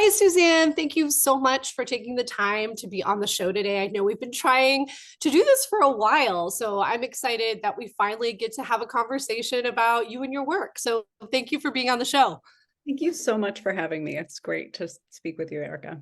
Hi, Suzanne. Thank you so much for taking the time to be on the show today. I know we've been trying to do this for a while, so I'm excited that we finally get to have a conversation about you and your work. So thank you for being on the show. Thank you so much for having me. It's great to speak with you, Erica.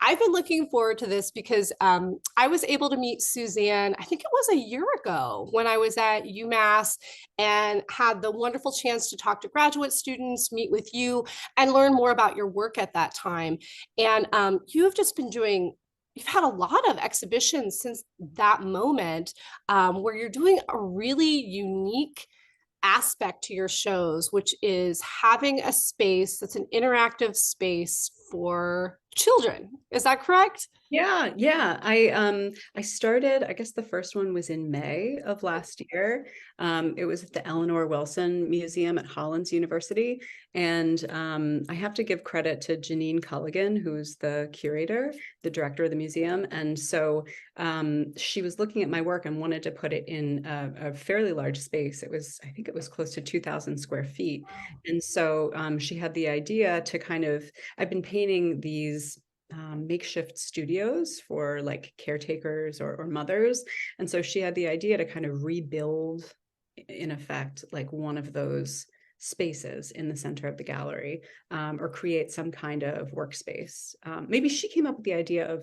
I've been looking forward to this because I was able to meet Suzanne, I think it was a year ago when I was at UMass and had the wonderful chance to talk to graduate students, meet with you, and learn more about your work at that time. And you have just been doing you've had a lot of exhibitions since that moment where you're doing a really unique aspect to your shows, which is having a space that's an interactive space for children. Is that correct? Yeah. I started, I guess the first one was in May of last year. It was at the Eleanor Wilson Museum at Hollins University. And I have to give credit to Janine Culligan, who's the curator, the director of the museum. And so she was looking at my work and wanted to put it in a fairly large space. I think it was close to 2,000 square feet. And so she had the idea to I've been painting these makeshift studios for like caretakers or mothers. And so she had the idea to kind of rebuild, in effect, like one of those spaces in the center of the gallery, or create some kind of workspace. Maybe she came up with the idea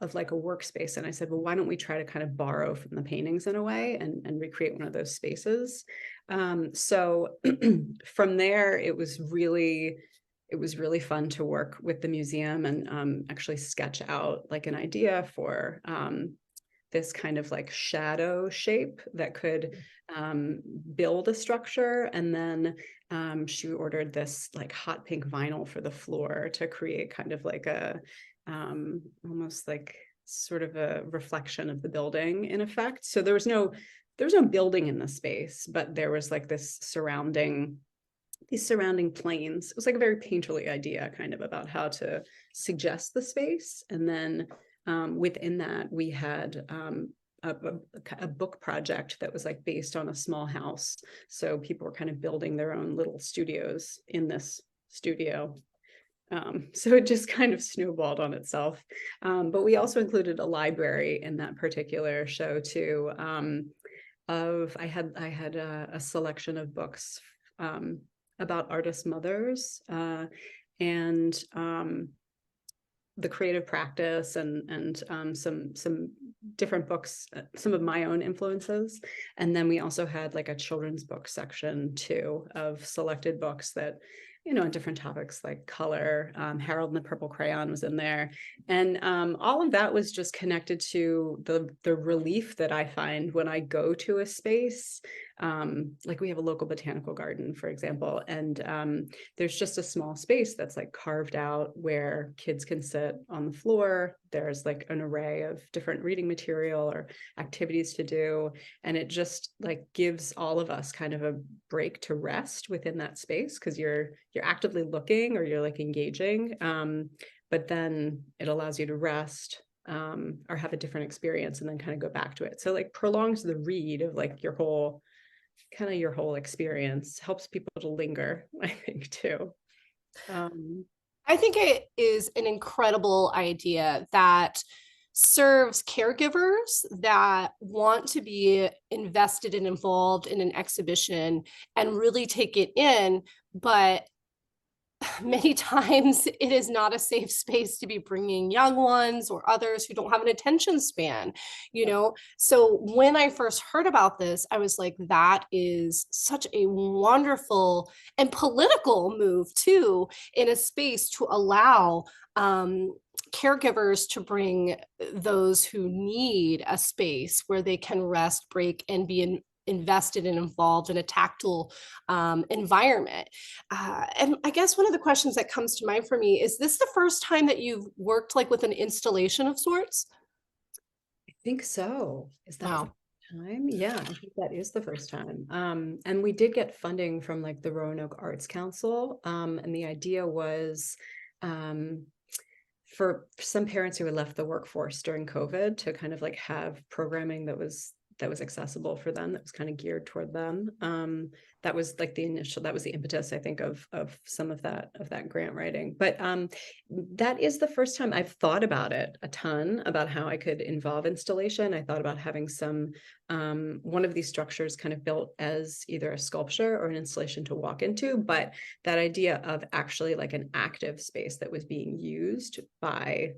of like a workspace. And I said, well, why don't we try to kind of borrow from the paintings in a way and recreate one of those spaces? So from there, it was really fun to work with the museum and actually sketch out like an idea for this kind of like shadow shape that could build a structure. And then she ordered this like hot pink vinyl for the floor to create kind of like a almost like sort of a reflection of the building in effect. So there was no building in the space, but there was like these surrounding planes. It was like a very painterly idea kind of about how to suggest the space. And then within that, we had a book project that was like based on a small house. So people were kind of building their own little studios in this studio. So it just kind of snowballed on itself. But we also included a library in that particular show too. I had a selection of books about artist mothers and the creative practice and some different books, some of my own influences. And then we also had like a children's book section too of selected books that, on different topics like color. Harold and the Purple Crayon was in there. And all of that was just connected to the relief that I find when I go to a space. Like we have a local botanical garden, for example, and there's just a small space that's like carved out where kids can sit on the floor. There's like an array of different reading material or activities to do. And it just like gives all of us kind of a break to rest within that space because you're actively looking or you're like engaging. But then it allows you to rest or have a different experience and then kind of go back to it. So like prolongs the read of like your whole experience, helps people to linger, I think too. I think it is an incredible idea that serves caregivers that want to be invested and involved in an exhibition and really take it in, but many times it is not a safe space to be bringing young ones or others who don't have an attention span. So when I first heard about this, I was like, that is such a wonderful and political move too, in a space to allow caregivers to bring those who need a space where they can rest, break, and be invested and involved in a tactile environment. And I guess one of the questions that comes to mind for me is this the first time that you've worked like with an installation of sorts? I think so. Is that the Wow. time? Yeah, I think that is the first time. And we did get funding from like the Roanoke Arts Council. And the idea was for some parents who had left the workforce during COVID to kind of like have programming that was accessible for them, that was kind of geared toward them. That was like the impetus, I think, of some of that grant writing. But that is the first time I've thought about it a ton, about how I could involve installation. I thought about having some one of these structures kind of built as either a sculpture or an installation to walk into, but that idea of actually like an active space that was being used by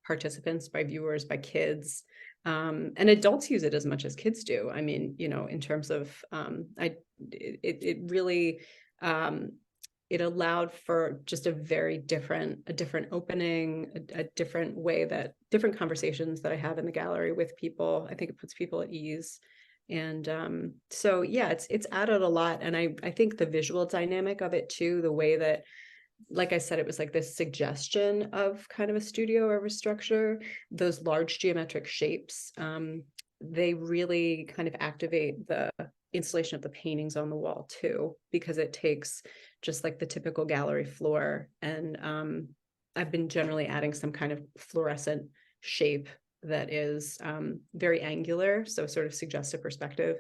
participants, by viewers, by kids, and adults use it as much as kids do. I mean, you know, in terms of it really it allowed for just a very different opening, a different way, that different conversations that I have in the gallery with people. I think it puts people at ease. And so yeah, it's added a lot. And I think the visual dynamic of it too, the way that, like I said, it was like this suggestion of kind of a studio or a structure, those large geometric shapes, they really kind of activate the installation of the paintings on the wall too, because it takes just like the typical gallery floor. And I've been generally adding some kind of fluorescent shape that is very angular, so sort of suggests a perspective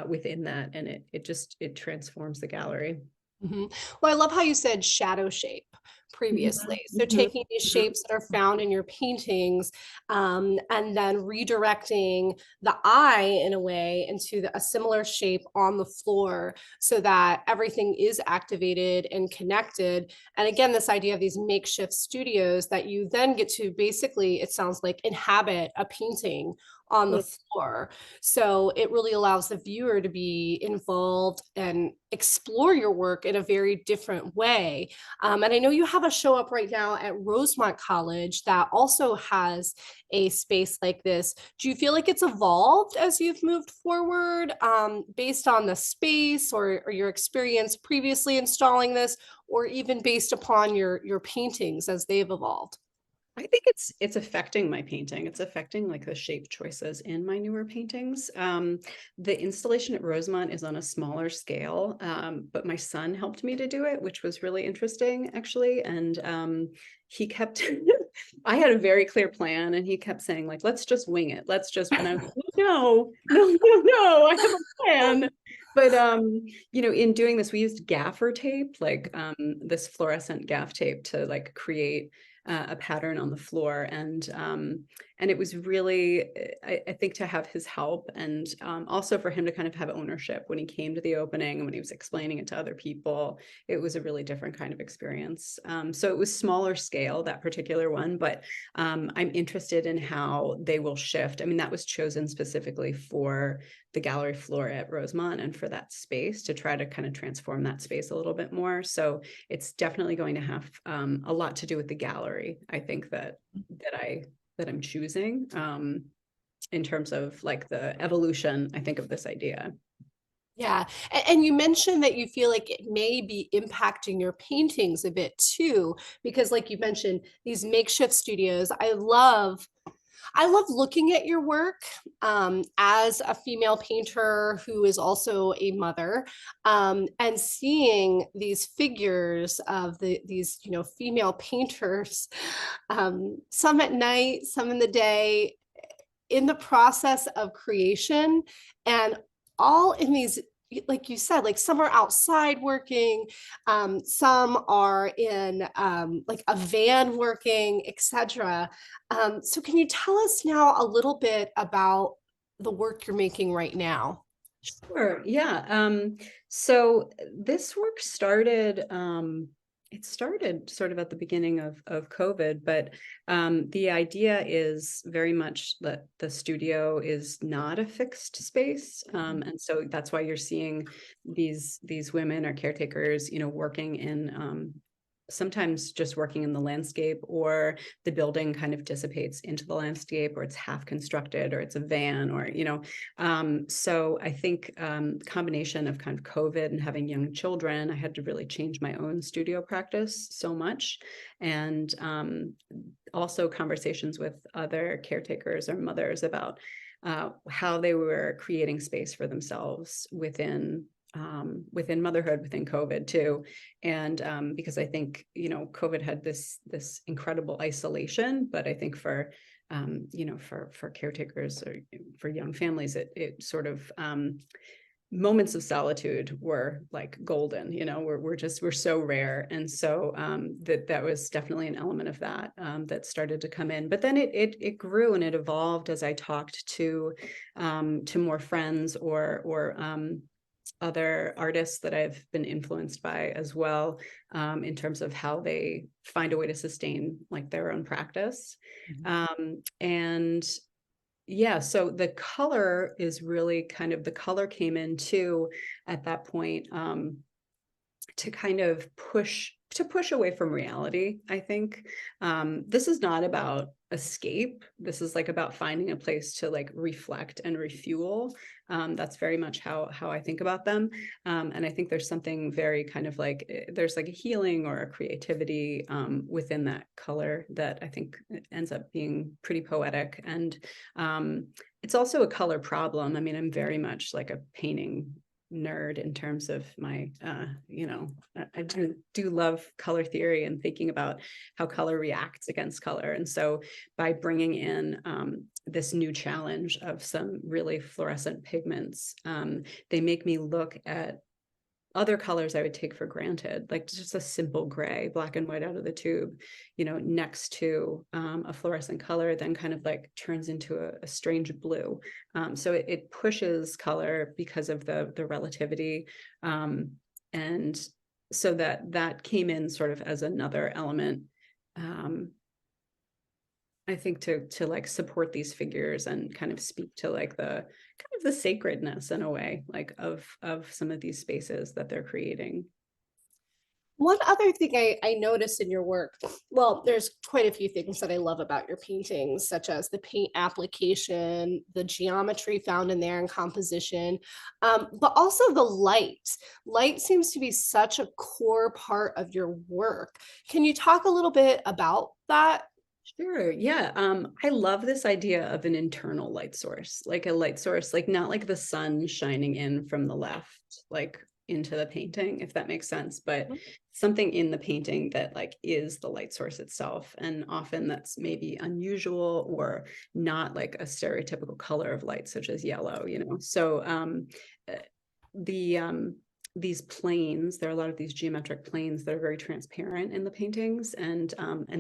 within that, and it transforms the gallery. Well, I love how you said shadow shape previously. So taking these shapes that are found in your paintings, and then redirecting the eye in a way into a similar shape on the floor so that everything is activated and connected. And again, this idea of these makeshift studios that you then get to basically, it sounds like, inhabit a painting on the floor. So it really allows the viewer to be involved and explore your work in a very different way. And I know you have a show up right now at Rosemont College that also has a space like this. Do you feel like it's evolved as you've moved forward, based on the space or your experience previously installing this, or even based upon your paintings as they've evolved? I think it's affecting my painting. It's affecting like the shape choices in my newer paintings. The installation at Rosemont is on a smaller scale, but my son helped me to do it, which was really interesting, actually. And he kept, I had a very clear plan, and he kept saying, like, let's just wing it. Let's just, and I was like, no, I have a plan. But you know, in doing this, we used gaffer tape, like this fluorescent gaff tape, to like create a pattern on the floor. And it was really, I think, to have his help, and also for him to kind of have ownership when he came to the opening and when he was explaining it to other people. It was a really different kind of experience. So it was smaller scale, that particular one, but I'm interested in how they will shift. I mean, that was chosen specifically for the gallery floor at Rosemont and for that space, to try to kind of transform that space a little bit more. So it's definitely going to have a lot to do with the gallery, I think, that I'm choosing, in terms of like the evolution, I think, of this idea. Yeah. And you mentioned that you feel like it may be impacting your paintings a bit too, because like you mentioned, these makeshift studios, I love looking at your work, as a female painter who is also a mother, and seeing these figures of these female painters, some at night, some in the day, in the process of creation, and all in these, like you said, like some are outside working, some are in, like a van working, etc. So can you tell us now a little bit about the work you're making right now? Sure. Yeah. So this work started, it started sort of at the beginning of COVID, but the idea is very much that the studio is not a fixed space. And so that's why you're seeing these women or caretakers, you know, working in, sometimes just working in the landscape, or the building kind of dissipates into the landscape, or it's half constructed, or it's a van, or, you know, so I think combination of kind of COVID and having young children, I had to really change my own studio practice so much. And also conversations with other caretakers or mothers about how they were creating space for themselves within motherhood, within COVID too. And because I think, you know, COVID had this incredible isolation, but I think for you know, for caretakers or for young families, it sort of, moments of solitude were like golden, you know, we're so rare. And so that was definitely an element of that that started to come in. But then it grew and it evolved as I talked to more friends or other artists that I've been influenced by as well, in terms of how they find a way to sustain like their own practice. And yeah, so the color is really kind of, the color came in too at that point, to kind of push away from reality, I think. This is not about escape. This is like about finding a place to like reflect and refuel. That's very much how I think about them. And I think there's something very kind of like, there's like a healing or a creativity within that color that I think ends up being pretty poetic. And it's also a color problem. I mean, I'm very much like a painting nerd in terms of my you know, I do love color theory and thinking about how color reacts against color. And so by bringing in this new challenge of some really fluorescent pigments, they make me look at other colors I would take for granted, like just a simple gray, black and white out of the tube, you know, next to a fluorescent color, then kind of like turns into a strange blue. So it pushes color because of the relativity. And so that came in sort of as another element, I think, to like support these figures and kind of speak to like the kind of the sacredness in a way, like of some of these spaces that they're creating. One other thing I noticed in your work, well, there's quite a few things that I love about your paintings, such as the paint application, the geometry found in there and composition, but also the light. Light seems to be such a core part of your work. Can you talk a little bit about that? Sure. Yeah. I love this idea of an internal light source, like a light source, like not like the sun shining in from the left, like into the painting, if that makes sense, but something in the painting that like is the light source itself. And often that's maybe unusual or not like a stereotypical color of light, such as yellow, you know? So the these planes, there are a lot of these geometric planes that are very transparent in the paintings, and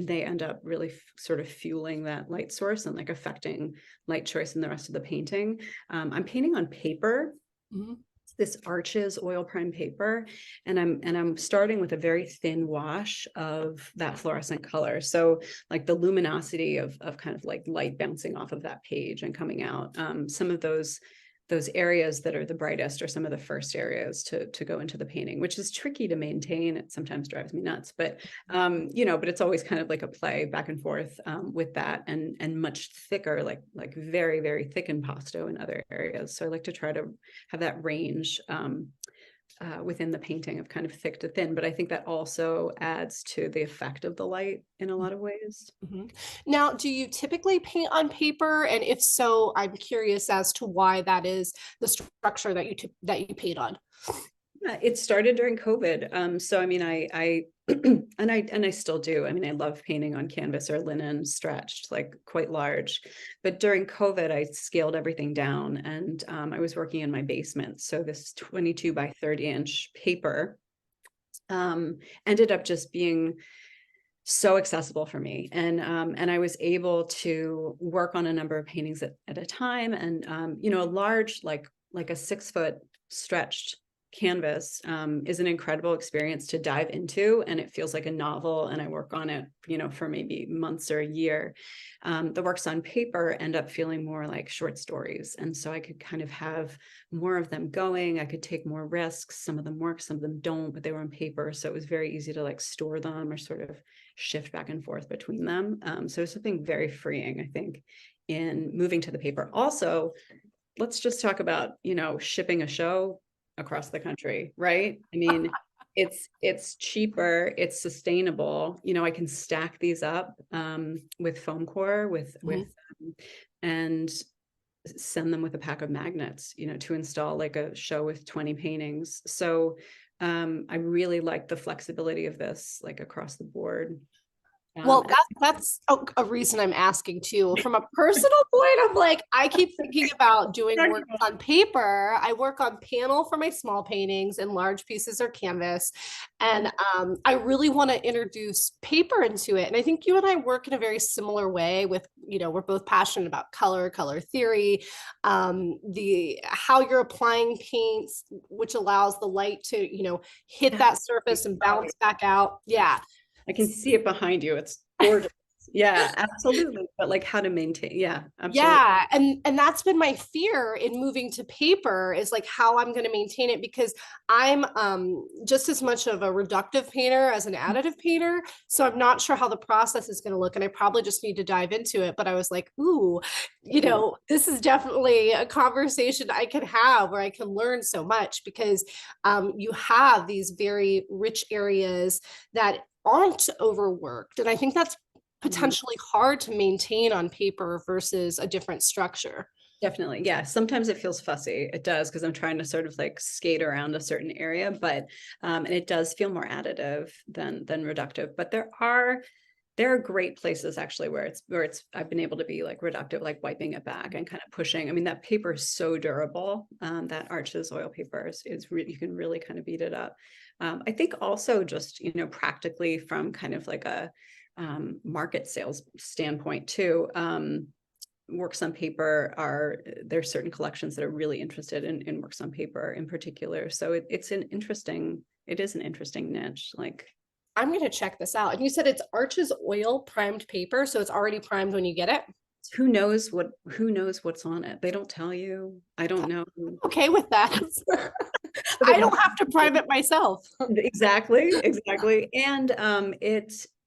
they end up really sort of fueling that light source and like affecting light choice in the rest of the painting. I'm painting on paper. This Arches oil prime paper, and I'm starting with a very thin wash of that fluorescent color. So like the luminosity of kind of like light bouncing off of that page and coming out. Some of those areas that are the brightest are some of the first areas to go into the painting, which is tricky to maintain. It sometimes drives me nuts, but you know, but it's always kind of like a play back and forth with that, and much thicker, like very, very thick impasto in other areas. So I like to try to have that range within the painting of kind of thick to thin, but I think that also adds to the effect of the light in a lot of ways. Now, do you typically paint on paper? And if so, I'm curious as to why that is the structure that you paint on. It started during COVID. So I mean, I and I still do. I mean, I love painting on canvas or linen stretched, like quite large. But during COVID, I scaled everything down, and I was working in my basement. So this 22 by 30-inch paper ended up just being so accessible for me, and I was able to work on a number of paintings at a time. And you know, a large like a 6-foot stretched canvas is an incredible experience to dive into, and it feels like a novel, and I work on it, you know, for maybe months or a year. The works on paper end up feeling more like short stories, and so I could kind of have more of them going. I could take more risks. Some of them work, some of them don't, but they were on paper, so it was very easy to like store them or sort of shift back and forth between them. So it's something very freeing, I think, in moving to the paper. Also, let's just talk about, you know, shipping a show across the country, right? I mean, it's cheaper, it's sustainable. You know, I can stack these up with foam core, and send them with a pack of magnets, you know, to install like a show with 20 paintings. So I really like the flexibility of this, like across the board. Well, that's a reason I'm asking too. From a personal point, I'm like, I keep thinking about doing work on paper. I work on panel for my small paintings, and large pieces are canvas. And I really want to introduce paper into it. And I think you and I work in a very similar way with, we're both passionate about color theory, the how you're applying paints, which allows the light to, hit that surface and bounce back out. Yeah. I can see it behind you. It's gorgeous. Yeah, absolutely. But like how to maintain. Yeah, absolutely. Yeah, and that's been my fear in moving to paper, is like how I'm going to maintain it, because I'm just as much of a reductive painter as an additive painter. So I'm not sure how the process is going to look, and I probably just need to dive into it. But I was like, ooh, this is definitely a conversation I can have where I can learn so much, because you have these very rich areas that aren't overworked. And I think that's potentially hard to maintain on paper versus a different structure. Definitely. Yeah. Sometimes it feels fussy. It does, because I'm trying to sort of like skate around a certain area, but and it does feel more additive than reductive. But there are great places actually where it's I've been able to be like reductive, like wiping it back and kind of pushing. I mean, that paper is so durable. That Arches oil paper is really, you can really kind of beat it up. I think also just, practically from kind of like a market sales standpoint too, works on paper there's certain collections that are really interested in works on paper in particular. So it is an interesting niche. Like, I'm going to check this out. And you said it's Arches oil primed paper, so it's already primed when you get it. who knows what's on it? They don't tell you. I don't know. Okay with that. I don't have to prime it myself. Exactly. And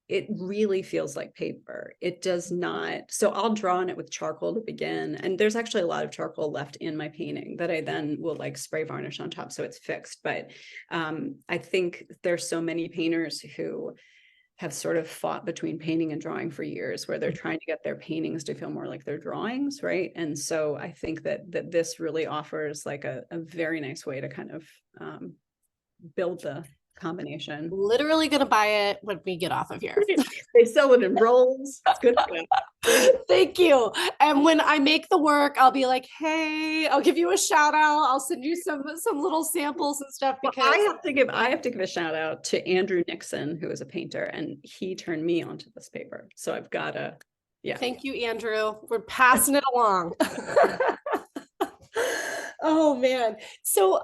it really feels like paper. It does not. So I'll draw on it with charcoal to begin. And there's actually a lot of charcoal left in my painting that I then will like spray varnish on top so it's fixed. But I think there's so many painters who have sort of fought between painting and drawing for years, where they're trying to get their paintings to feel more like their drawings, right? And so I think that this really offers like a very nice way to kind of build the combination. Literally gonna buy it when we get off of here. They sell it in rolls. It's good stuff. Thank you. And when I make the work, I'll be like, hey, I'll give you a shout out. I'll send you some little samples and stuff, because I have to give a shout out to Andrew Nixon, who is a painter, and he turned me onto this paper. So I've got to, yeah. Thank you, Andrew. We're passing it along. Oh man. So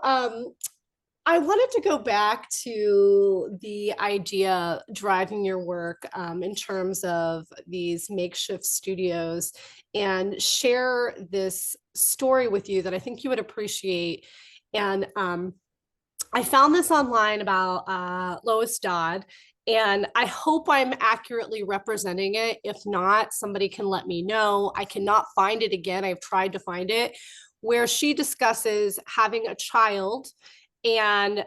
I wanted to go back to the idea driving your work in terms of these makeshift studios, and share this story with you that I think you would appreciate. And I found this online about Lois Dodd, and I hope I'm accurately representing it. If not, somebody can let me know. I cannot find it again. I've tried to find it, where she discusses having a child, and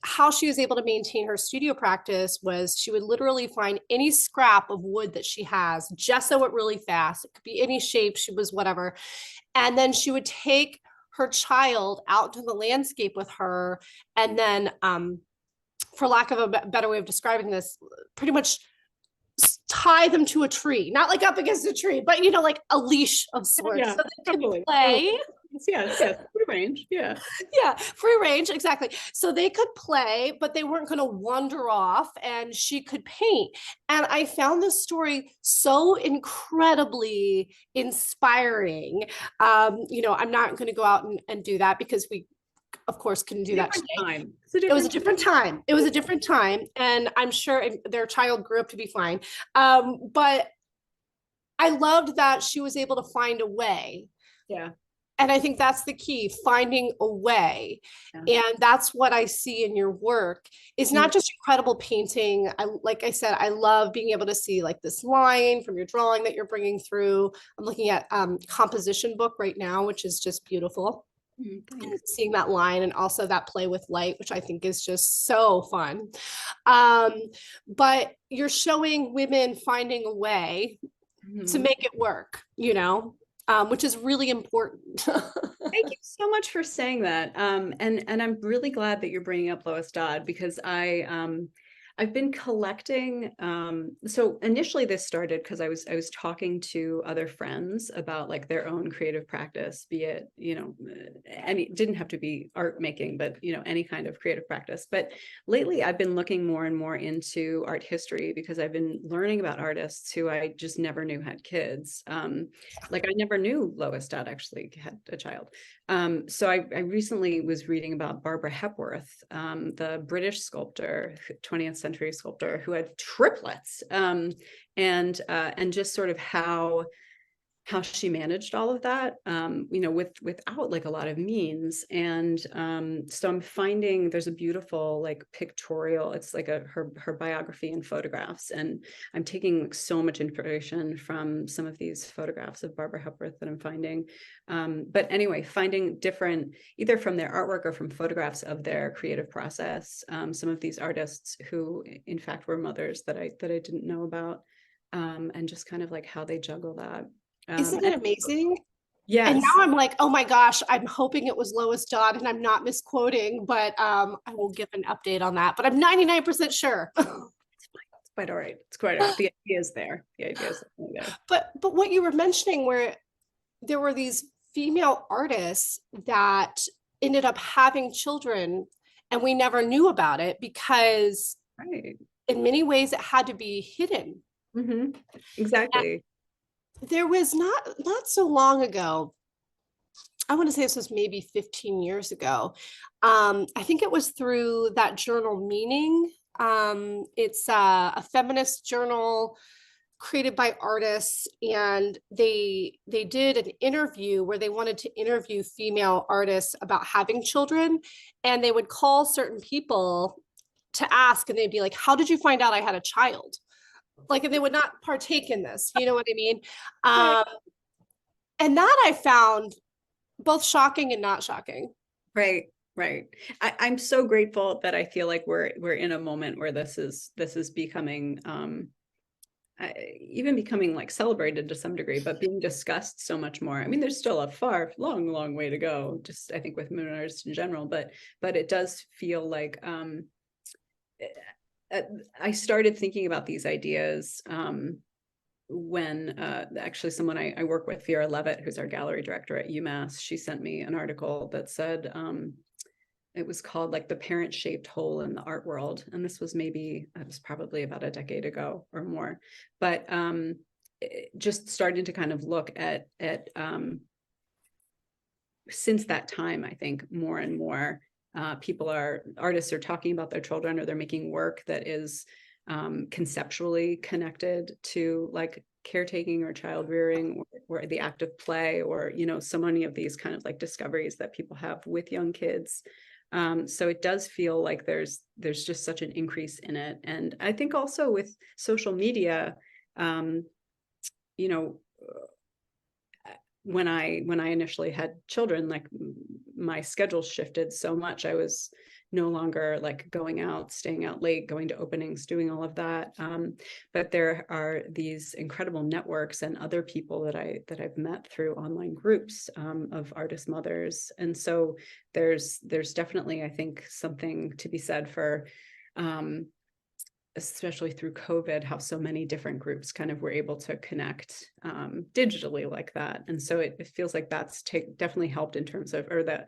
how she was able to maintain her studio practice was she would literally find any scrap of wood that she has, gesso it really fast. It could be any shape, she was whatever. And then she would take her child out to the landscape with her, and then for lack of a better way of describing this, pretty much tie them to a tree, not like up against a tree, but like a leash of sorts. Yeah, so they could totally. play. Yes, free range. Yeah, free range, exactly. So they could play, but they weren't going to wander off, and she could paint. And I found this story so incredibly inspiring. I'm not going to go out and do that, because we of course couldn't do that today. It was a different time. It was a different time, and I'm sure their child grew up to be fine. But I loved that she was able to find a way. Yeah. And I think that's the key, finding a way. Yeah. And that's what I see in your work, is not just incredible painting. Like I said, I love being able to see like this line from your drawing that you're bringing through. I'm looking at composition book right now, which is just beautiful. Seeing that line, and also that play with light, which I think is just so fun. But you're showing women finding a way to make it work, which is really important. Thank you so much for saying that. And I'm really glad that you're bringing up Lois Dodd, because I I've been collecting. So initially this started because I was talking to other friends about like their own creative practice, be it, any, didn't have to be art making, but any kind of creative practice. But lately I've been looking more and more into art history because I've been learning about artists who I just never knew had kids. Like I never knew Lois Dad actually had a child. So I recently was reading about Barbara Hepworth, the British sculptor, 20th century sculptor who had triplets, and just sort of how she managed all of that, without like a lot of means. And so I'm finding there's a beautiful like pictorial, it's like her biography and photographs. And I'm taking like, so much inspiration from some of these photographs of Barbara Hepworth that I'm finding. But anyway, finding different, either from their artwork or from photographs of their creative process, some of these artists who in fact were mothers that I didn't know about, and just kind of like how they juggle that. Isn't it amazing? And now Yes. I'm like, oh my gosh, I'm hoping it was Lois Dodd and I'm not misquoting, but I will give an update on that. But I'm 99% sure. It's quite all right. It's quite all right. The idea is there. The idea is there. But what you were mentioning, where there were these female artists that ended up having children, and we never knew about it because Right. in many ways it had to be hidden. Mm-hmm. Exactly. There was not so long ago, I want to say this was maybe 15 years ago. I think it was through that journal Meaning. It's a feminist journal created by artists, and they did an interview where they wanted to interview female artists about having children, and they would call certain people to ask, and they'd be like, how did you find out I had a child? Like, and they would not partake in this, you know what I mean? Right. um, and that I found both shocking and not shocking. Right. Right. I'm so grateful that I feel like we're in a moment where this is becoming even becoming like celebrated to some degree, but being discussed so much more. I mean, there's still a long way to go, just I think with women artists in general, but it does feel like I started thinking about these ideas when actually someone I work with, Vera Levitt, who's our gallery director at UMass, she sent me an article that said it was called like the parent-shaped hole in the art world. And this was it was probably about a decade ago or more. But just starting to kind of look at since that time, I think more and more artists are talking about their children, or they're making work that is conceptually connected to like caretaking or child rearing, or the act of play, or so many of these kind of like discoveries that people have with young kids. So it does feel like there's just such an increase in it. And I think also with social media, you know, when I initially had children, like my schedule shifted so much. I was no longer like going out, staying out late, going to openings, doing all of that. But there are these incredible networks and other people that I've met through online groups of artist mothers. And so there's definitely, I think, something to be said for especially through COVID, how so many different groups kind of were able to connect digitally like that. And so it feels like that's definitely helped in terms of, or the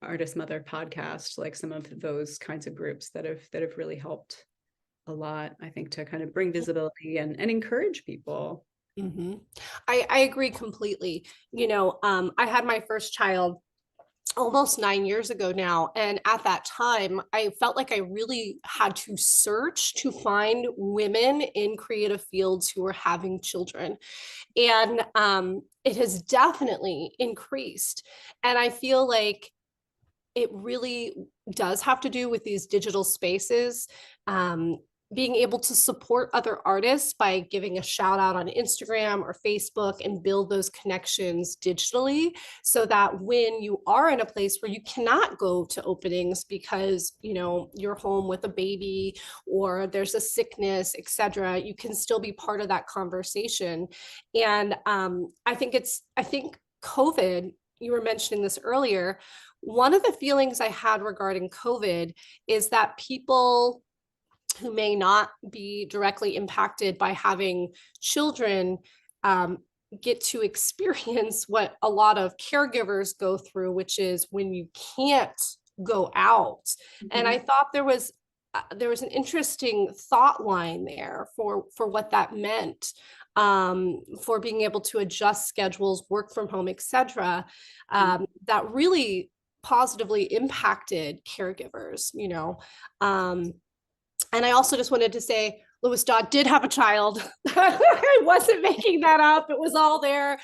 Artist Mother podcast, like some of those kinds of groups that have really helped a lot, I think, to kind of bring visibility and encourage people. Mm-hmm. I agree completely. I had my first child almost 9 years ago now. And at that time, I felt like I really had to search to find women in creative fields who were having children. And it has definitely increased. And I feel like it really does have to do with these digital spaces. Being able to support other artists by giving a shout out on Instagram or Facebook and build those connections digitally, so that when you are in a place where you cannot go to openings because you're home with a baby or there's a sickness, etc., you can still be part of that conversation. And I think COVID, you were mentioning this earlier, one of the feelings I had regarding COVID is that people who may not be directly impacted by having children get to experience what a lot of caregivers go through, which is when you can't go out. And I thought there was an interesting thought line there for what that meant, for being able to adjust schedules, work from home, etc. That really positively impacted caregivers, you know. And I also just wanted to say, Lewis Dodd did have a child. I wasn't making that up. It was all there.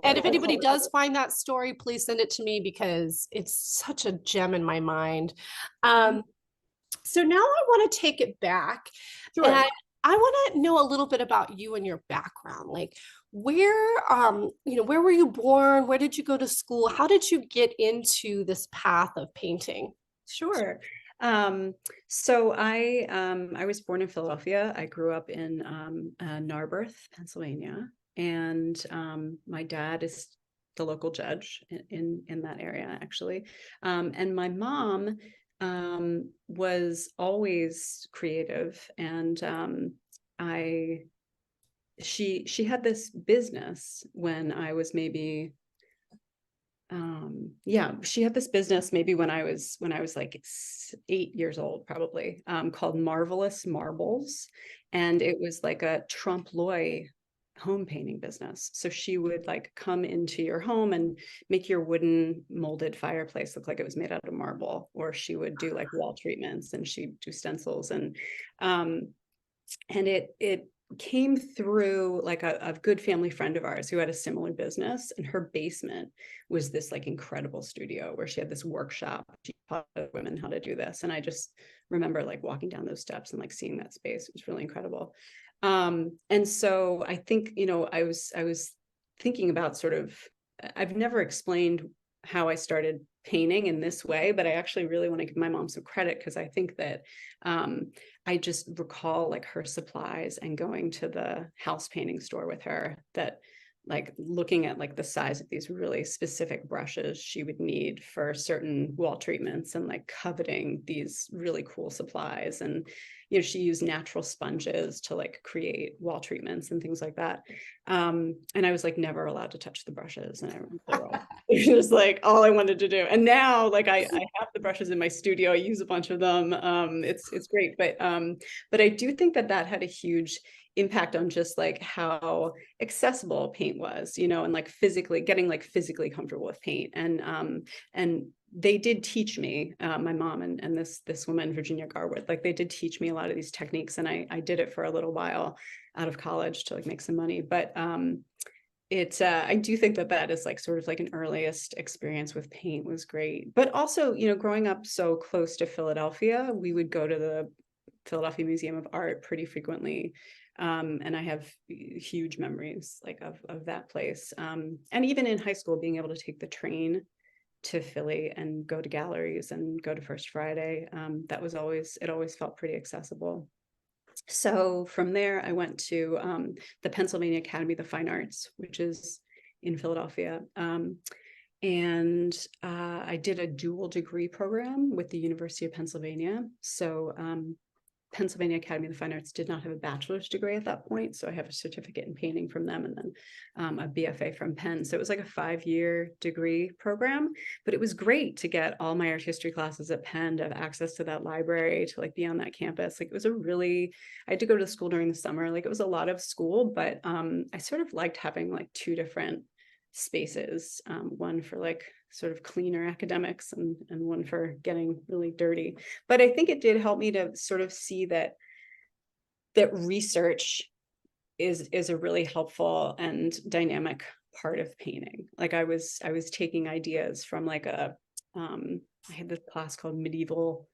And if anybody does find that story, please send it to me because it's such a gem in my mind. So now I want to take it back. Sure. And I want to know a little bit about you and your background. Like where were you born? Where did you go to school? How did you get into this path of painting? Sure. So I was born in Philadelphia. I grew up in Narberth, Pennsylvania, and my dad is the local judge in that area, actually. And my mom was always creative, and she had this business when I was maybe she had this business maybe when I was like 8 years old, probably, called Marvelous Marbles, and it was like a trompe l'oeil home painting business. So she would like come into your home and make your wooden molded fireplace look like it was made out of marble, or she would do like wall treatments, and she'd do stencils, and it came through like a good family friend of ours who had a similar business, and her basement was this like incredible studio where she had this workshop. She taught women how to do this, and I just remember like walking down those steps and like seeing that space. It was really incredible. And so I think, I was thinking about sort of, I've never explained how I started painting in this way, but I actually really want to give my mom some credit, because I think that I just recall like her supplies and going to the house painting store with her, that like looking at like the size of these really specific brushes she would need for certain wall treatments, and like coveting these really cool supplies. And she used natural sponges to like create wall treatments and things like that. And I was like never allowed to touch the brushes, and I remember it was like all I wanted to do. And now like I have the brushes in my studio. I use a bunch of them. It's great, but I do think that had a huge impact on just like how accessible paint was, and like getting physically comfortable with paint. And they did teach me, my mom and this woman, Virginia Garwood, like they did teach me a lot of these techniques, and I did it for a little while out of college to like make some money. But I do think that is like sort of like an earliest experience with paint was great. But also, growing up so close to Philadelphia, we would go to the Philadelphia Museum of Art pretty frequently. And I have huge memories like of that place. And even in high school, being able to take the train to Philly and go to galleries and go to First Friday, it always felt pretty accessible. So from there, I went to the Pennsylvania Academy of the Fine Arts, which is in Philadelphia. And I did a dual degree program with the University of Pennsylvania. So Pennsylvania Academy of the Fine Arts did not have a bachelor's degree at that point. So I have a certificate in painting from them, and then a B.F.A from Penn. So it was like a 5-year degree program, but it was great to get all my art history classes at Penn, to have access to that library, to like be on that campus. Like it was I had to go to school during the summer. Like it was a lot of school, but I sort of liked having like 2 different spaces, one for like sort of cleaner academics, and one for getting really dirty. But I think it did help me to sort of see that research is a really helpful and dynamic part of painting. Like I was taking ideas from like I had this class called medieval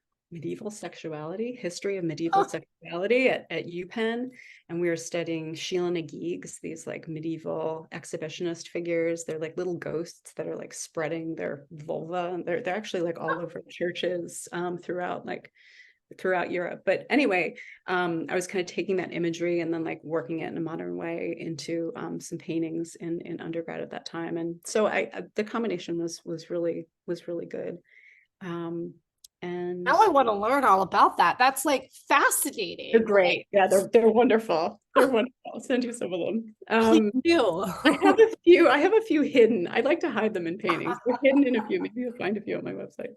sexuality, history of medieval sexuality at UPenn, and we were studying Sheila Nageeg's, these like medieval exhibitionist figures. They're like little ghosts that are like spreading their vulva, and they're actually like all over churches throughout Europe. But anyway, I was kind of taking that imagery and then like working it in a modern way into some paintings in undergrad at that time. And so the combination was really good. And Now I want to learn all about that. That's like they're fascinating. great. Yeah, they're wonderful. They're wonderful. I'll send you some of them. Please do. I have a few hidden. I'd like to hide them in paintings. They're hidden in a few. Maybe you'll find a few on my website.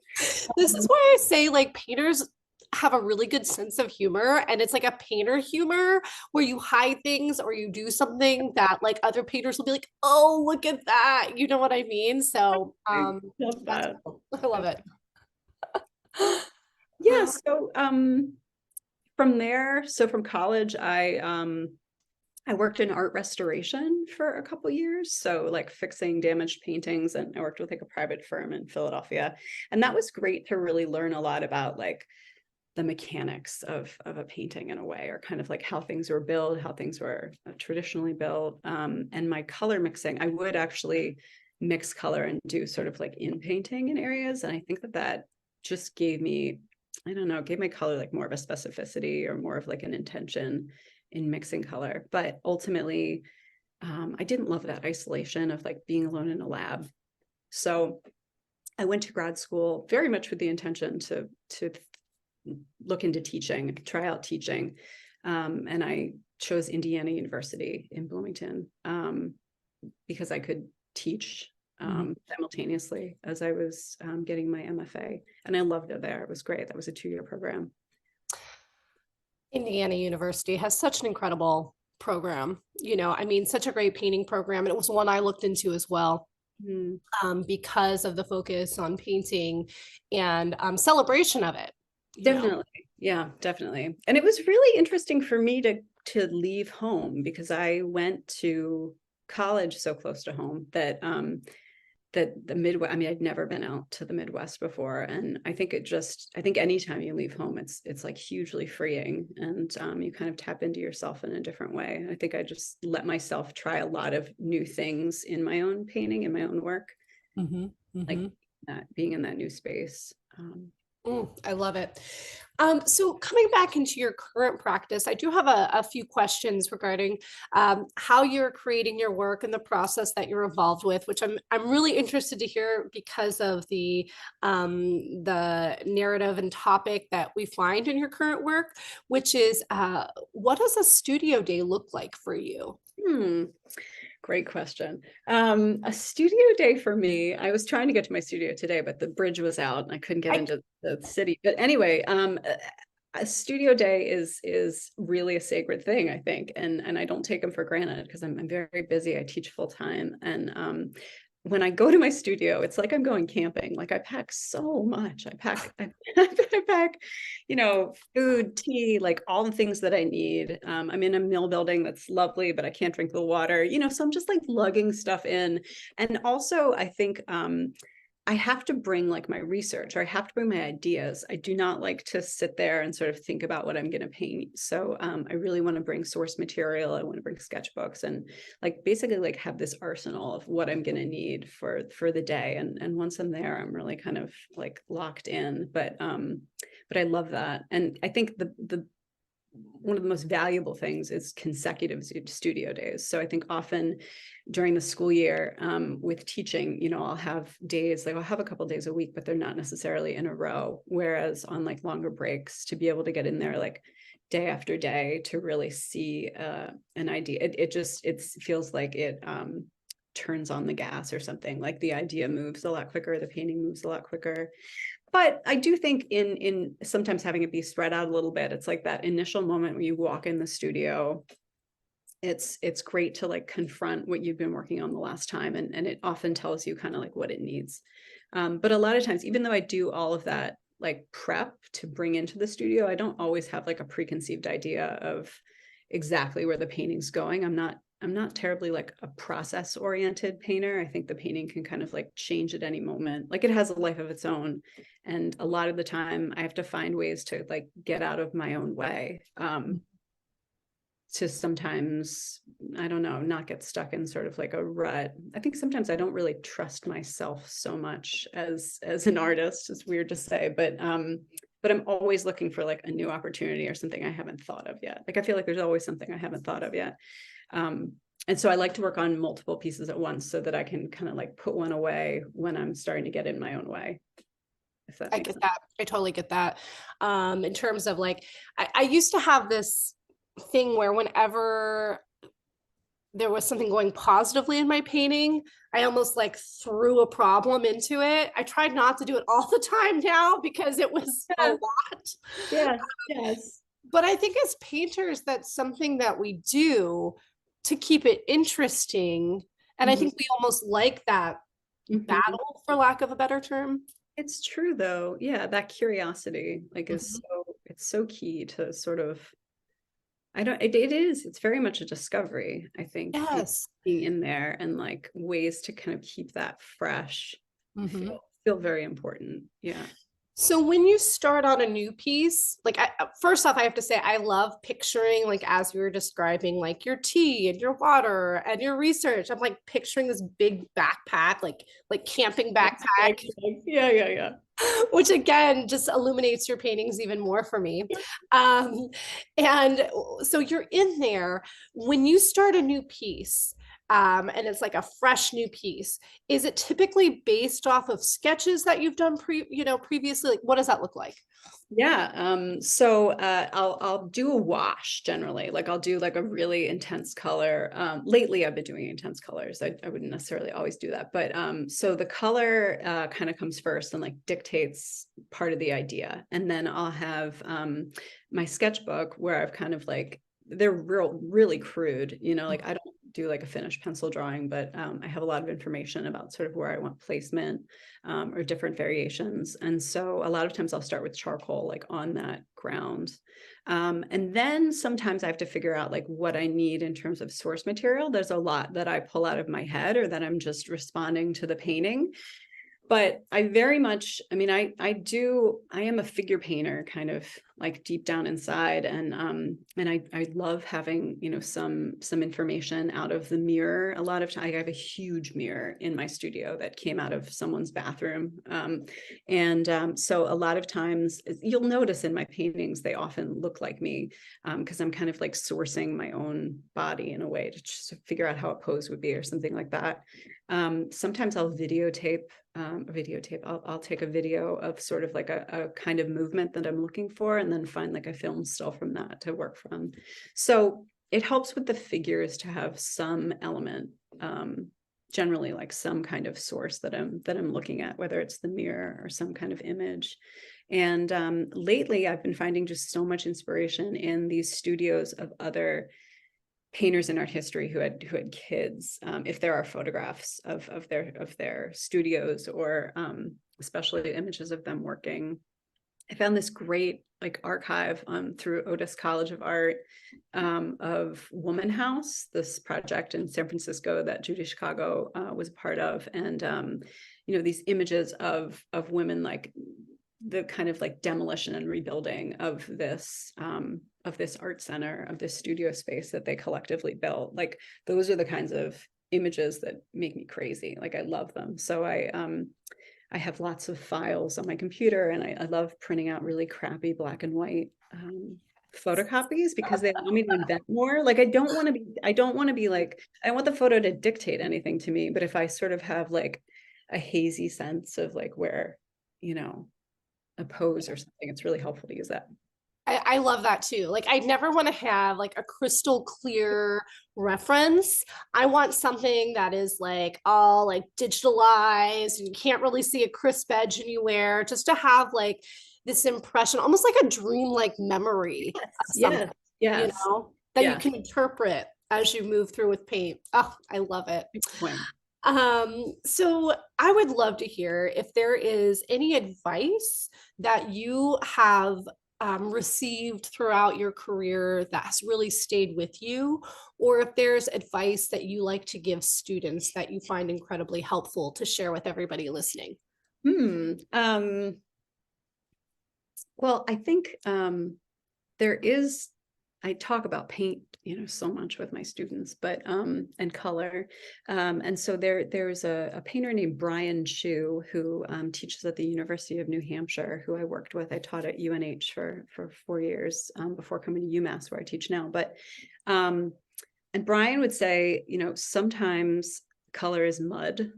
This is why I say like painters have a really good sense of humor, and it's like a painter humor where you hide things or you do something that like other painters will be like, oh, look at that. You know what I mean? So I love that's that. cool. I love it. Yeah, so from there, so from college, I worked in art restoration for a couple years, so like fixing damaged paintings, and I worked with like a private firm in Philadelphia, and that was great to really learn a lot about like the mechanics of a painting in a way, or kind of like how things were built, how things were traditionally built, and my color mixing. I would actually mix color and do sort of like in painting in areas, and I think that that just gave me, I don't know, gave my color like more of a specificity or more of like an intention in mixing color. But ultimately, I didn't love that isolation of like being alone in a lab. So I went to grad school very much with the intention to look into teaching, try out teaching. And I chose Indiana University in Bloomington because I could teach simultaneously as I was getting my M.F.A. And I loved it there. It was great. That was a 2-year program. Indiana University has such an incredible program. You know, I mean, such a great painting program. And it was one I looked into as well. Because of the focus on painting and celebration of it. Definitely. Yeah, definitely. And it was really interesting for me to leave home because I went to college so close to home that that the Midwest, I mean, I'd never been out to the Midwest before. And I think I think anytime you leave home, it's like hugely freeing, and you kind of tap into yourself in a different way. I think I just let myself try a lot of new things in my own painting, in my own work, like that, being in that new space. I love it. So coming back into your current practice, I do have a few questions regarding how you're creating your work and the process that you're involved with, which I'm really interested to hear because of the narrative and topic that we find in your current work, which is what does a studio day look like for you? Great question. A studio day for me, I was trying to get to my studio today, but the bridge was out and I couldn't get into the city. But anyway, a studio day is really a sacred thing, I think. And I don't take them for granted because I'm very busy. I teach full time. And when I go to my studio, it's like I'm going camping. Like I pack so much. I pack, food, tea, like all the things that I need. I'm in a mill building that's lovely, but I can't drink the water, so I'm just like lugging stuff in. And also I think I have to bring like my research, or I have to bring my ideas. I do not like to sit there and sort of think about what I'm going to paint. So I really want to bring source material. I want to bring sketchbooks and like basically like have this arsenal of what I'm going to need for the day. And once I'm there, I'm really kind of like locked in. But I love that. And I think the one of the most valuable things is consecutive studio days. So I think often during the school year with teaching, I'll have days, like I'll have a couple days a week, but they're not necessarily in a row. Whereas on like longer breaks, to be able to get in there like day after day to really see an idea, it feels like it turns on the gas or something. Like the idea moves a lot quicker, the painting moves a lot quicker. But I do think in sometimes having it be spread out a little bit, it's like that initial moment when you walk in the studio, it's great to like confront what you've been working on the last time. And it often tells you kind of like what it needs. But a lot of times, even though I do all of that like prep to bring into the studio, I don't always have like a preconceived idea of exactly where the painting's going. I'm not terribly like a process oriented painter. I think the painting can kind of like change at any moment. Like it has a life of its own. And a lot of the time I have to find ways to like get out of my own way. To sometimes, I don't know, not get stuck in sort of like a rut. I think sometimes I don't really trust myself so much as an artist. It's weird to say, but I'm always looking for like a new opportunity or something I haven't thought of yet. Like I feel like there's always something I haven't thought of yet. And so I like to work on multiple pieces at once so that I can kind of like put one away when I'm starting to get in my own way, if that I makes get sense. that. I totally get that. In terms of like, I used to have this thing where whenever there was something going positively in my painting, I almost like threw a problem into it. I tried not to do it all the time now because it was a Yeah. lot. Yes, yes. But I think as painters, that's something that we do to keep it interesting. And I Mhm, think we almost like that mhm. battle, for lack of a better term. It's true though. Yeah, that curiosity like is Mhm. so it's so key to sort of I don't it is it's very much a discovery, I think, Yes. being in there and like ways to kind of keep that fresh Mhm. feel very important. Yeah. So when you start on a new piece, like first off, I have to say I love picturing, like as you were describing, like your tea and your water and your research. I'm like picturing this big backpack, like camping backpack, Yeah, yeah, yeah. which again just illuminates your paintings even more for me. Um, and so you're in there when you start a new piece. And it's like a fresh new piece. Is it typically based off of sketches that you've done previously? Like, what does that look like? Yeah, so I'll do a wash generally. Like I'll do like a really intense color. Lately I've been doing intense colors. I wouldn't necessarily always do that, but so the color kind of comes first and like dictates part of the idea. And then I'll have my sketchbook where I've kind of like they're really crude, you know, like I don't do like a finished pencil drawing, but I have a lot of information about sort of where I want placement or different variations. And so a lot of times I'll start with charcoal, like on that ground. And then sometimes I have to figure out like what I need in terms of source material. There's a lot that I pull out of my head or that I'm just responding to the painting. But I very much, I mean, I am a figure painter kind of like deep down inside. And I love having, you know, some information out of the mirror. A lot of time I have a huge mirror in my studio that came out of someone's bathroom. So a lot of times you'll notice in my paintings, they often look like me because I'm kind of like sourcing my own body in a way to just figure out how a pose would be or something like that. Sometimes I'll I'll take a video of sort of like a kind of movement that I'm looking for and then find like a film still from that to work from. So it helps with the figures to have some element, generally like some kind of source that I'm looking at, whether it's the mirror or some kind of image. And lately I've been finding just so much inspiration in these studios of other painters in art history who had kids, if there are photographs of their studios or especially images of them working. I found this great like archive through Otis College of Art of Woman House, this project in San Francisco that Judy Chicago was a part of, and you know, these images of women, like the kind of like demolition and rebuilding of this art center, of this studio space that they collectively built. Like those are the kinds of images that make me crazy. Like I love them. So I have lots of files on my computer, and I love printing out really crappy black and white photocopies because they allow me to invent more. Like I don't want to be like, I want the photo to dictate anything to me, but if I sort of have like a hazy sense of like where, you know, a pose or something, it's really helpful to use that. I love that too. Like, I never want to have like a crystal clear reference. I want something that is like all like digitalized and you can't really see a crisp edge anywhere, just to have like this impression, almost like a dream-like memory of something, Yes, yes, that you yeah. can interpret as you move through with paint. Oh, I love it. Good point. So I would love to hear if there is any advice that you have received throughout your career that has really stayed with you, or if there's advice that you like to give students that you find incredibly helpful to share with everybody listening. Hmm. Well, I think there is, I talk about paint, you know, so much with my students, but and color. And so there's a painter named Brian Chu who teaches at the University of New Hampshire, who I worked with. I taught at UNH for 4 years before coming to UMass, where I teach now. But and Brian would say, you know, sometimes color is mud,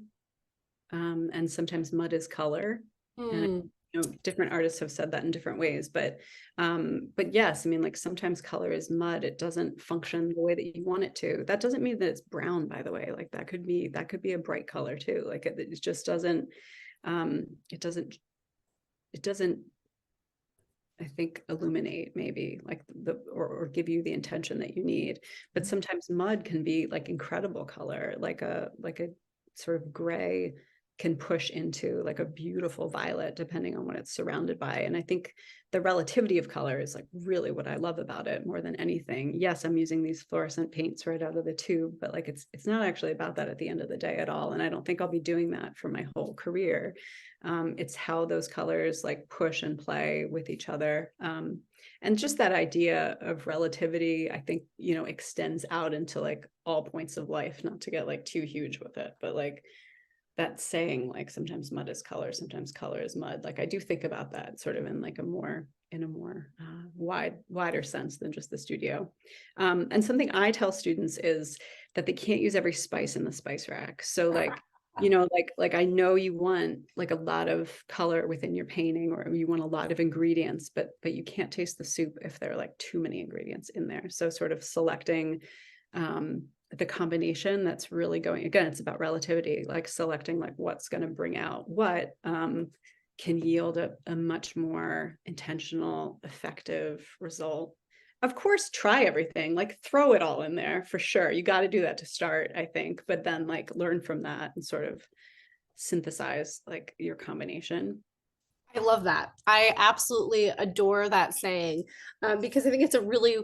and sometimes mud is color. And Hmm. different artists have said that in different ways, but yes, I mean, like sometimes color is mud. It doesn't function the way that you want it to. That doesn't mean that it's brown, by the way. Like that could be a bright color too. Like it just doesn't, it doesn't, I think, illuminate maybe like or give you the intention that you need. But sometimes mud can be like incredible color, like a sort of gray can push into like a beautiful violet depending on what it's surrounded by. And I think the relativity of color is like really what I love about it more than anything. Yes, I'm using these fluorescent paints right out of the tube, but like it's not actually about that at the end of the day at all. And I don't think I'll be doing that for my whole career. It's how those colors like push and play with each other. And just that idea of relativity, I think, extends out into like all points of life, not to get like too huge with it, but like that saying, like sometimes mud is color, sometimes color is mud. Like I do think about that sort of in like a more wider sense than just the studio. And something I tell students is that they can't use every spice in the spice rack. So like, like I know you want like a lot of color within your painting, or you want a lot of ingredients, but you can't taste the soup if there are like too many ingredients in there. So sort of selecting the combination that's really going, again, it's about relativity, like selecting like what's going to bring out what can yield a much more intentional, effective result. Of course, try everything, like throw it all in there for sure. You got to do that to start, I think, but then like learn from that and sort of synthesize like your combination. I love that. I absolutely adore that saying, because I think it's a really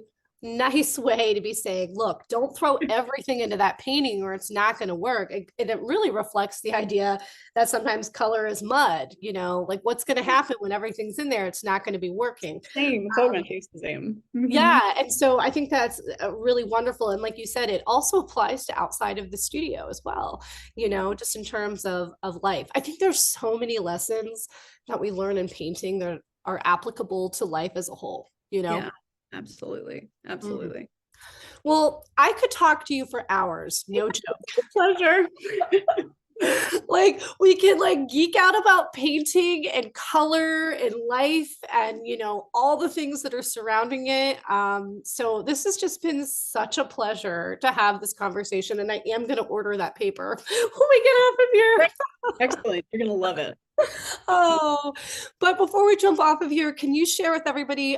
nice way to be saying, look, don't throw everything into that painting or it's not going to work. And it really reflects the idea that sometimes color is mud, like what's going to happen when everything's in there? It's not going to be working. Same. It's all going to taste the same. Yeah. And so I think that's really wonderful. And like you said, it also applies to outside of the studio as well, just in terms of life. I think there's so many lessons that we learn in painting that are applicable to life as a whole. Yeah, absolutely. Absolutely. Well, I could talk to you for hours, no joke. Pleasure. Like we can like geek out about painting and color and life and all the things that are surrounding it. So this has just been such a pleasure to have this conversation, and I am going to order that paper when we get off of here. Excellent. You're going to love it. Oh, but before we jump off of here, can you share with everybody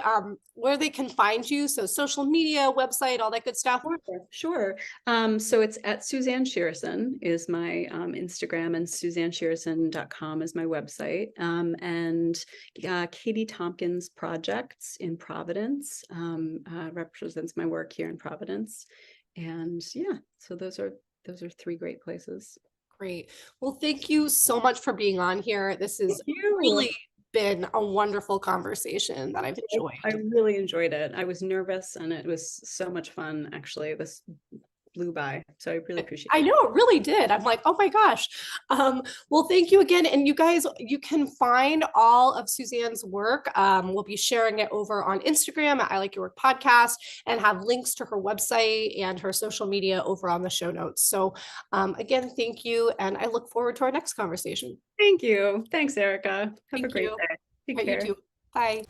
where they can find you? So social media, website, all that good stuff. Sure. So it's at Suzanne Schireson is my Instagram, and SuzanneSchireson.com is my website. And Katie Tompkins Projects in Providence represents my work here in Providence. And yeah, so those are three great places. Great. Well, thank you so much for being on here. This has really been a wonderful conversation that I've enjoyed. I really enjoyed it. I was nervous and it was so much fun. Actually, this blew by. So I really appreciate it. I know it really did. I'm like, oh my gosh. Well, thank you again. And you guys, you can find all of Suzanne's work. We'll be sharing it over on Instagram at I Like Your Work Podcast, and have links to her website and her social media over on the show notes. So again, thank you. And I look forward to our next conversation. Thank you. Thanks, Erica. Have a great day. Take care. You too. Bye.